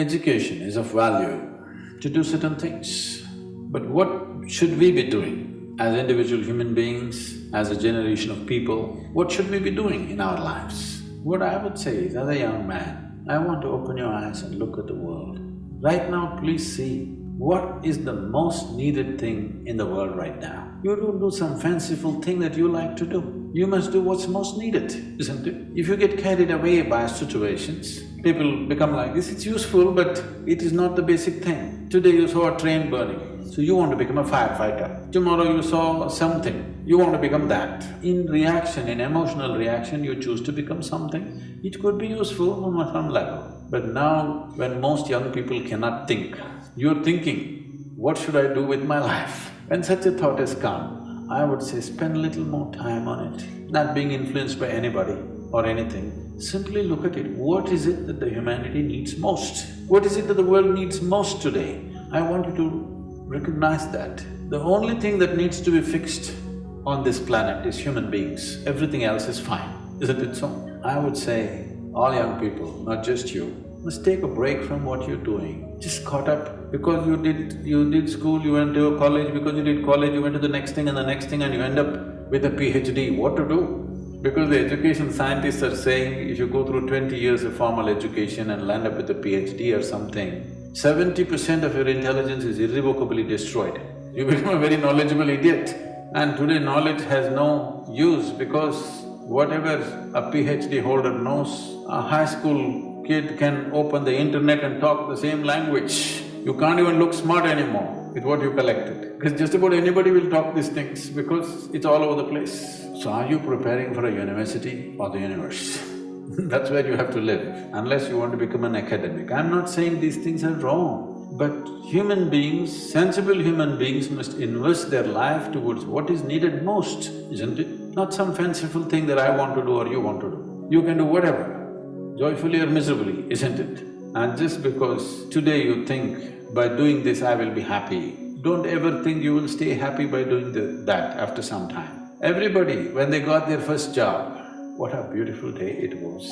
education is of value to do certain things. But what should we be doing as individual human beings, as a generation of people? What should we be doing in our lives? What I would say is, as a young man, I want to open your eyes and look at the world. Right now, please see what is the most needed thing in the world right now. You don't do some fanciful thing that you like to do. You must do what's most needed, isn't it? If you get carried away by situations, people become like this, it's useful but it is not the basic thing. Today you saw a train burning, so you want to become a firefighter. Tomorrow you saw something, you want to become that. In reaction, in emotional reaction, you choose to become something. It could be useful on some level. But now, when most young people cannot think, you're thinking, what should I do with my life? When such a thought has come, I would say spend a little more time on it, not being influenced by anybody or anything. Simply look at it. What is it that the humanity needs most? What is it that the world needs most today? I want you to recognize that. The only thing that needs to be fixed on this planet is human beings. Everything else is fine, isn't it so? I would say all young people, not just you, must take a break from what you're doing. Just caught up because you did school, you went to a college, because you did college, you went to the next thing and the next thing and you end up with a PhD. What to do? Because the education scientists are saying if you go through 20 years of formal education and land up with a PhD or something, 70% of your intelligence is irrevocably destroyed. You become a very knowledgeable idiot. And today knowledge has no use because whatever a PhD holder knows, a high school kid can open the internet and talk the same language. You can't even look smart anymore with what you collected, because just about anybody will talk these things because it's all over the place. So are you preparing for a university or the universe? That's where you have to live, unless you want to become an academic. I'm not saying these things are wrong, but human beings, sensible human beings must invest their life towards what is needed most, isn't it? Not some fanciful thing that I want to do or you want to do. You can do whatever, joyfully or miserably, isn't it? And just because today you think, by doing this I will be happy, don't ever think you will stay happy by doing that after some time. Everybody, when they got their first job, what a beautiful day it was.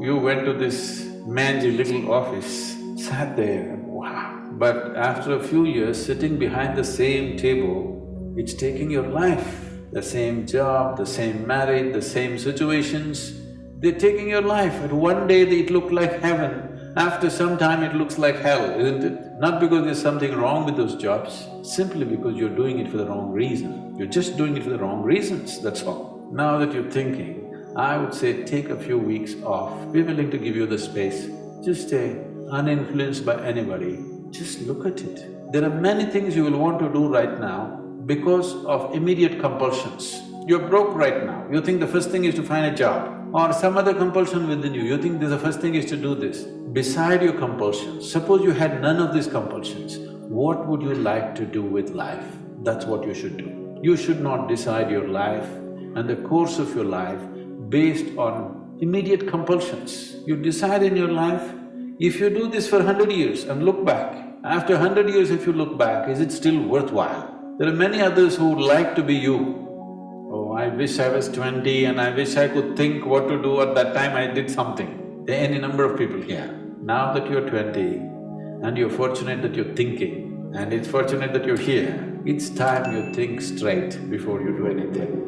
You went to this mangy little office, sat there and wow. But after a few years, sitting behind the same table, it's taking your life. The same job, the same marriage, the same situations, they're taking your life. And one day it looked like heaven, after some time it looks like hell, isn't it? Not because there's something wrong with those jobs, simply because you're doing it for the wrong reason. You're just doing it for the wrong reasons, that's all. Now that you're thinking, I would say take a few weeks off, we're willing to give you the space. Just stay uninfluenced by anybody, just look at it. There are many things you will want to do right now because of immediate compulsions. You're broke right now, you think the first thing is to find a job or some other compulsion within you, you think the first thing is to do this. Beside your compulsions, suppose you had none of these compulsions, what would you like to do with life? That's what you should do. You should not decide your life and the course of your life based on immediate compulsions. You decide in your life, if you do this for 100 years and look back, after 100 years if you look back, is it still worthwhile? There are many others who would like to be you. Oh, I wish I was 20 and I wish I could think what to do, at that time I did something. There are any number of people here. Now that you're 20 and you're fortunate that you're thinking and it's fortunate that you're here, it's time you think straight before you do anything.